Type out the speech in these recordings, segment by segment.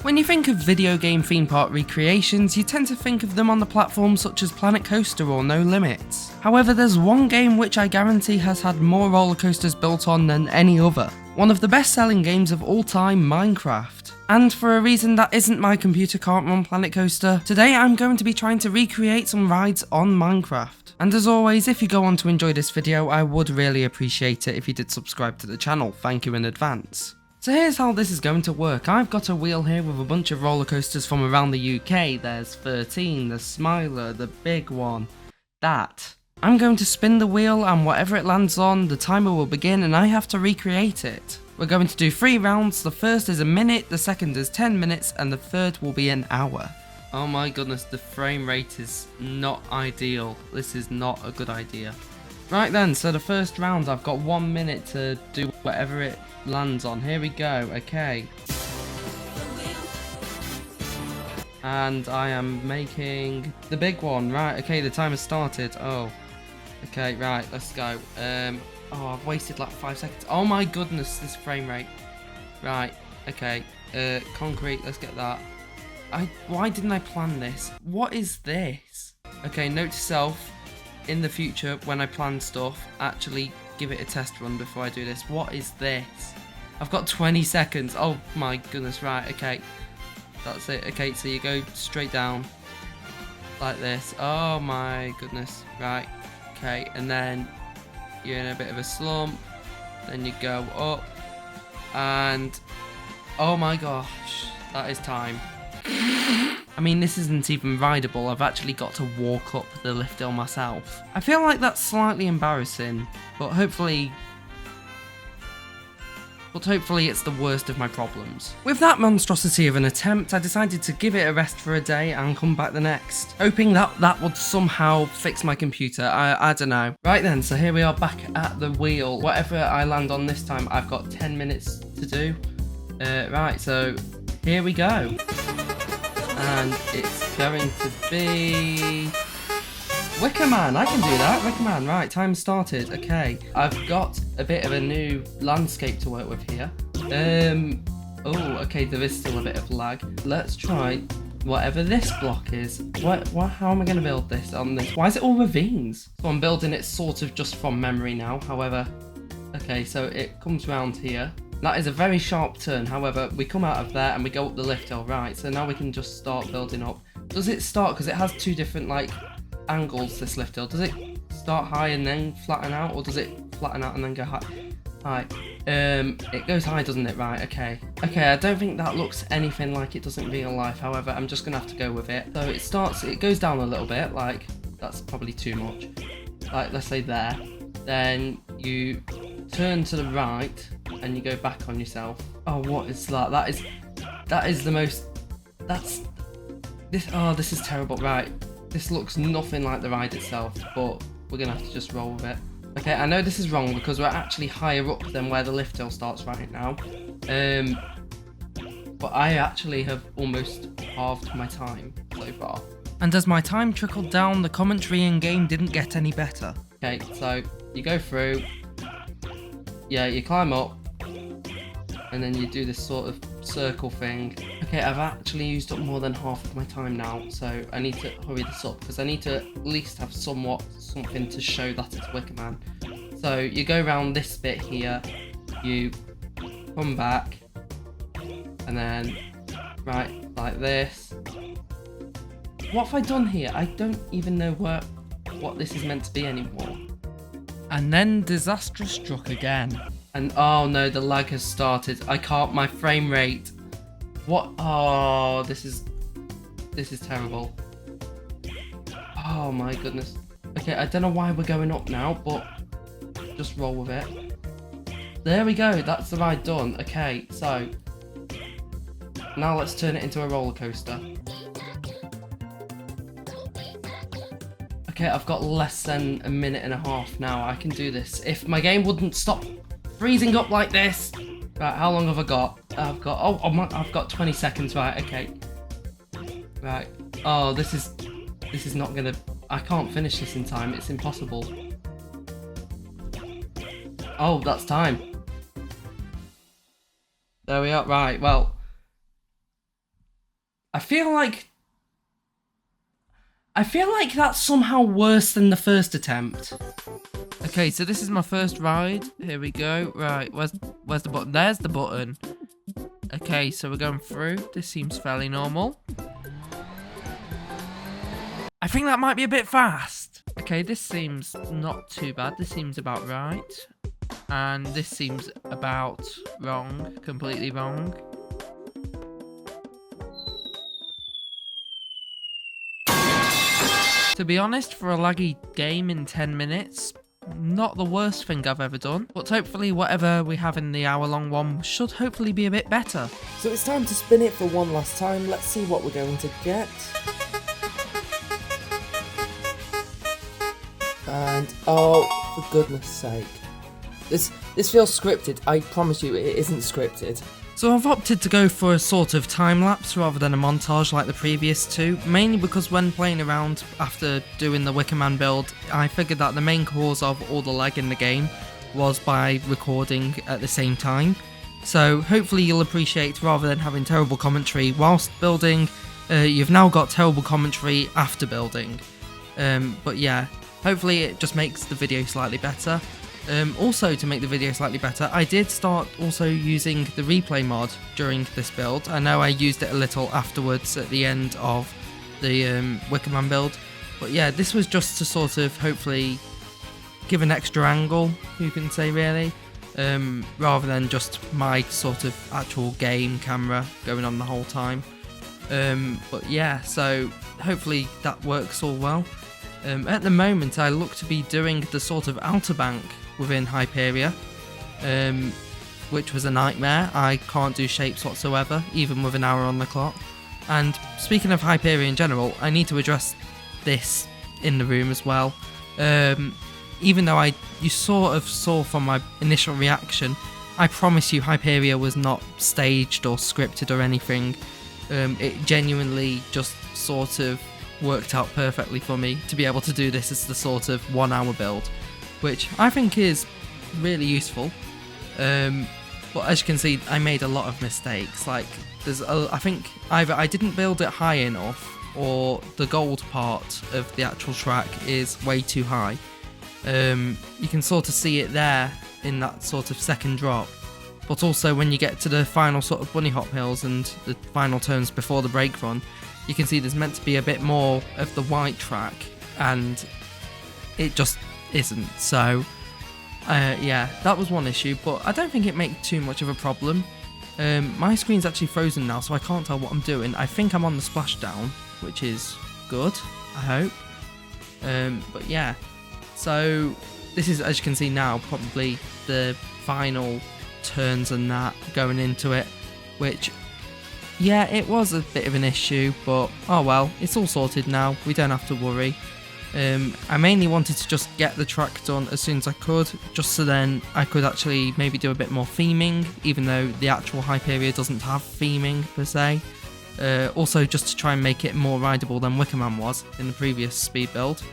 When you think of video game theme park recreations, you tend to think of them on the platforms such as Planet Coaster or No Limits. However, there's one game which I guarantee has had more roller coasters built on than any other. One of the best selling games of all time, Minecraft. And for a reason that isn't my computer can't run Planet Coaster, today I'm going to be trying to recreate some rides on Minecraft. And as always, if you go on to enjoy this video, I would really appreciate it if you did subscribe to the channel. Thank you in advance. So here's how this is going to work. I've got a wheel here with a bunch of roller coasters from around the UK. There's 13, the Smiler, the big one, that. I'm going to spin the wheel and whatever it lands on, the timer will begin and I have to recreate it. We're going to do 3 rounds. The first is a minute, the second is 10 minutes and the third will be an hour. Oh my goodness, the frame rate is not ideal. This is not a good idea. Right then, so the first round I've got 1 minute to do whatever it lands on. Here we go, okay. And I am making the big one, right, okay, the timer started. Oh, okay, right, let's go. Oh, I've wasted like 5 seconds. Oh my goodness, this frame rate. Right, okay, concrete, let's get that. Why didn't I plan this? What is this? Okay, note to self, in the future, when I plan stuff, actually give it a test run before I do this. What is this? I've got 20 seconds. Oh my goodness, right, okay. That's it. Okay, so you go straight down like this. Oh my goodness, right. Okay, and then you're in a bit of a slump. Then you go up. And oh my gosh, that is time. I mean, this isn't even rideable. I've actually got to walk up the lift hill myself. I feel like that's slightly embarrassing, but hopefully it's the worst of my problems. With that monstrosity of an attempt, I decided to give it a rest for a day and come back the next, hoping that would somehow fix my computer. I don't know. Right then, so here we are back at the wheel. Whatever I land on this time, I've got 10 minutes to do. Right, so here we go. And it's going to be Wicker Man. I can do that. Wicker Man. Right, time started. Okay, I've got a bit of a new landscape to work with here. Oh, okay, there is still a bit of lag. Let's try whatever this block is. How am I going to build this on this? Why is it all ravines? So I'm building it sort of just from memory now. However, okay, so it comes round here. That is a very sharp turn, however, we come out of there and we go up the lift hill, right, so now we can just start building up. Does it start, because it has 2 different, like, angles, this lift hill, does it start high and then flatten out, or does it flatten out and then go high? High. It goes high, doesn't it? Right, okay. Okay, I don't think that looks anything like it does in real life, however, I'm just going to have to go with it. So it goes down a little bit, like, that's probably too much. Like, let's say there. Then you turn to the right and you go back on yourself. Oh, what is that? That is the most, this is terrible. Right, this looks nothing like the ride itself, but we're gonna have to just roll with it. Okay, I know this is wrong because we're actually higher up than where the lift hill starts right now. But I actually have almost halved my time so far. And as my time trickled down, the commentary in game didn't get any better. Okay, so you go through, yeah, you climb up, and then you do this sort of circle thing. Okay, I've actually used up more than half of my time now, so I need to hurry this up, because I need to at least have something to show that it's Wicker Man. So you go around this bit here, you come back, and then, right, like this. What have I done here? I don't even know what this is meant to be anymore. And then disaster struck again. And oh no, the lag has started. I can't, my frame rate. What? Oh, this is terrible. Oh my goodness. Okay, I don't know why we're going up now, but just roll with it. There we go, that's the ride done. Okay, so now let's turn it into a roller coaster. Okay, I've got less than a minute and a half now. I can do this. If my game wouldn't stop freezing up like this. Right, how long have I got? I've got 20 seconds, right, okay. Right. Oh, this is not gonna, I can't finish this in time. It's impossible. Oh, that's time. There we are. Right, well, I feel like that's somehow worse than the first attempt. Okay, so this is my first ride. Here we go. Right, where's the button? There's the button. Okay, so we're going through. This seems fairly normal. I think that might be a bit fast. Okay, this seems not too bad. This seems about right. And this seems about wrong. Completely wrong. To be honest, for a laggy game in 10 minutes, not the worst thing I've ever done. But hopefully whatever we have in the hour-long one should hopefully be a bit better. So it's time to spin it for one last time. Let's see what we're going to get. And, oh, for goodness sake. This feels scripted. I promise you, it isn't scripted. So I've opted to go for a sort of time-lapse rather than a montage like the previous two, mainly because when playing around after doing the Wicker Man build, I figured that the main cause of all the lag in the game was by recording at the same time. So hopefully you'll appreciate, rather than having terrible commentary whilst building, you've now got terrible commentary after building. But yeah, hopefully it just makes the video slightly better. Also, to make the video slightly better, I did start also using the replay mod during this build. I know I used it a little afterwards at the end of the Wicker Man build, but yeah, this was just to sort of hopefully give an extra angle, you can say really, rather than just my sort of actual game camera going on the whole time. But yeah, so hopefully that works all well. At the moment, I look to be doing the sort of outer bank within Hyperia, which was a nightmare. I can't do shapes whatsoever, even with an hour on the clock. And speaking of Hyperia in general, I need to address this in the room as well. Even though you sort of saw from my initial reaction, I promise you Hyperia was not staged or scripted or anything. It genuinely just sort of worked out perfectly for me to be able to do this as the sort of 1 hour build, which I think is really useful. But as you can see, I made a lot of mistakes. Like, I think either I didn't build it high enough, or the gold part of the actual track is way too high. You can sort of see it there in that sort of second drop, but also when you get to the final sort of bunny hop hills and the final turns before the brake run, you can see there's meant to be a bit more of the white track, and it just isn't. So yeah, that was one issue, but I don't think it made too much of a problem. My screen's actually frozen now, so I can't tell what I'm doing. I think I'm on the splashdown, which is good, I hope. But yeah, so this is, as you can see now, probably the final turns and that going into it, which, yeah, it was a bit of an issue, but oh well, it's all sorted now, we don't have to worry. I mainly wanted to just get the track done as soon as I could, just so then I could actually maybe do a bit more theming, even though the actual Hyperia doesn't have theming per se. Also just to try and make it more rideable than Wicker Man was in the previous speed build.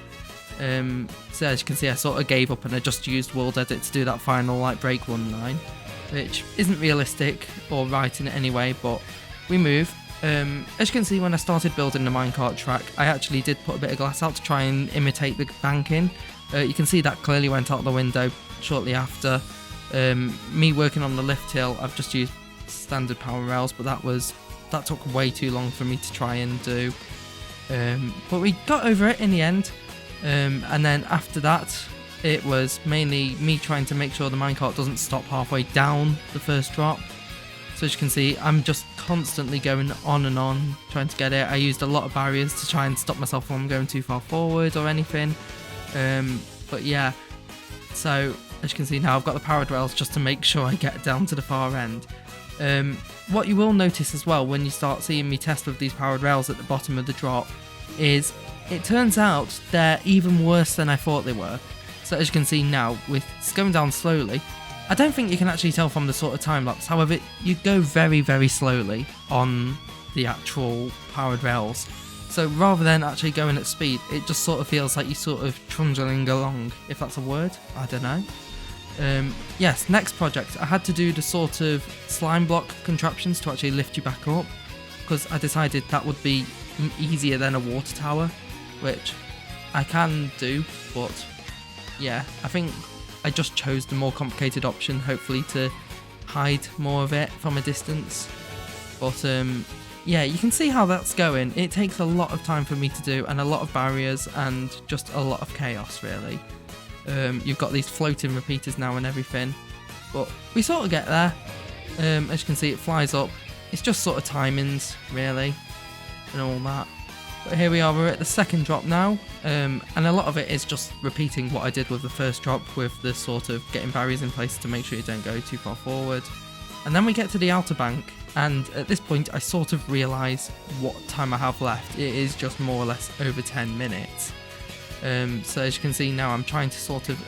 So as you can see, I sort of gave up and I just used World Edit to do that final like break run line, which isn't realistic or right in any way, but we move. As you can see, when I started building the minecart track, I actually did put a bit of glass out to try and imitate the banking. You can see that clearly went out the window shortly after. Me working on the lift hill, I've just used standard power rails, but that took way too long for me to try and do. But we got over it in the end. And then after that, it was mainly me trying to make sure the minecart doesn't stop halfway down the first drop. So as you can see, I'm just constantly going on and on trying to get it. I used a lot of barriers to try and stop myself from going too far forward or anything. But yeah, so as you can see now, I've got the powered rails just to make sure I get down to the far end. What you will notice as well when you start seeing me test with these powered rails at the bottom of the drop is it turns out they're even worse than I thought they were. So as you can see now, with it's going down slowly, I don't think you can actually tell from the sort of time lapse. However, you go very, very slowly on the actual powered rails. So rather than actually going at speed, it just sort of feels like you're sort of trundling along, if that's a word. I don't know. Yes, next project. I had to do the sort of slime block contraptions to actually lift you back up. because I decided that would be easier than a water tower, which I can do, but yeah, I think I just chose the more complicated option, hopefully to hide more of it from a distance. But yeah, you can see how that's going. It takes a lot of time for me to do, and a lot of barriers, and just a lot of chaos, really. You've got these floating repeaters now and everything, but we sort of get there. As you can see, it flies up. It's just sort of timings, really, and all that. But here we are, we're at the second drop now, and a lot of it is just repeating what I did with the first drop, with the sort of getting barriers in place to make sure you don't go too far forward. And then we get to the outer bank, and at this point I sort of realise what time I have left. It is just more or less over 10 minutes. So as you can see now, I'm trying to sort of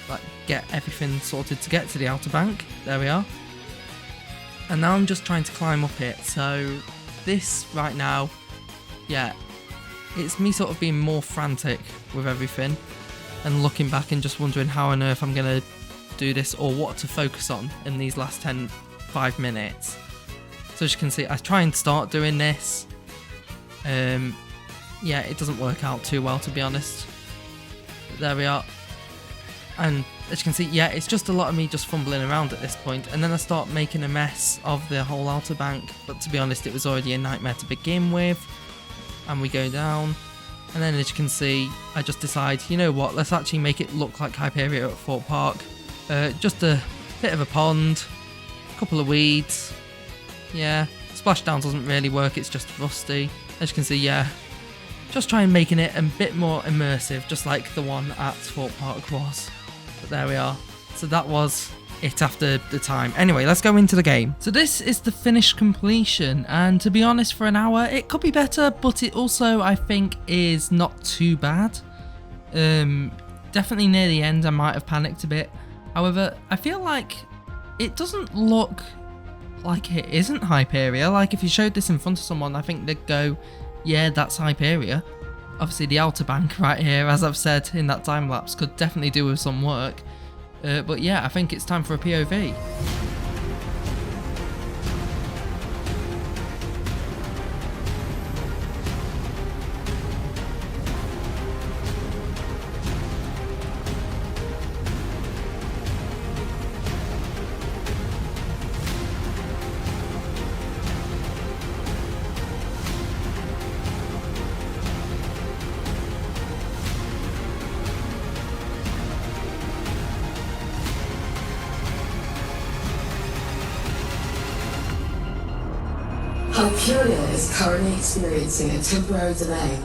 like get everything sorted to get to the outer bank. There we are. And now I'm just trying to climb up it. So this right now, yeah, it's me sort of being more frantic with everything and looking back and just wondering how on earth I'm going to do this or what to focus on in these last 5 minutes. So as you can see, I try and start doing this. Yeah, it doesn't work out too well, to be honest. But there we are. And as you can see, yeah, it's just a lot of me just fumbling around at this point, and then I start making a mess of the whole outer bank. But to be honest, it was already a nightmare to begin with. And we go down, and then as you can see, I just decide, you know what, let's actually make it look like Hyperia at Fort Park. Just a bit of a pond, a couple of weeds. Yeah, splashdown doesn't really work, it's just rusty. As you can see, yeah, just try and making it a bit more immersive, just like the one at Fort Park was. But there we are. So that was it after the time. Anyway, let's go into the game. So this is the finished completion, and to be honest, for an hour it could be better, but it also I think is not too bad. Definitely near the end I might have panicked a bit. However, I feel like it doesn't look like it isn't Hyperia. Like if you showed this in front of someone, I think they'd go, yeah, that's Hyperia. Obviously the outer bank right here, as I've said in that time lapse, could definitely do with some work. But yeah, I think it's time for a POV. Hyperia is currently experiencing a temporary delay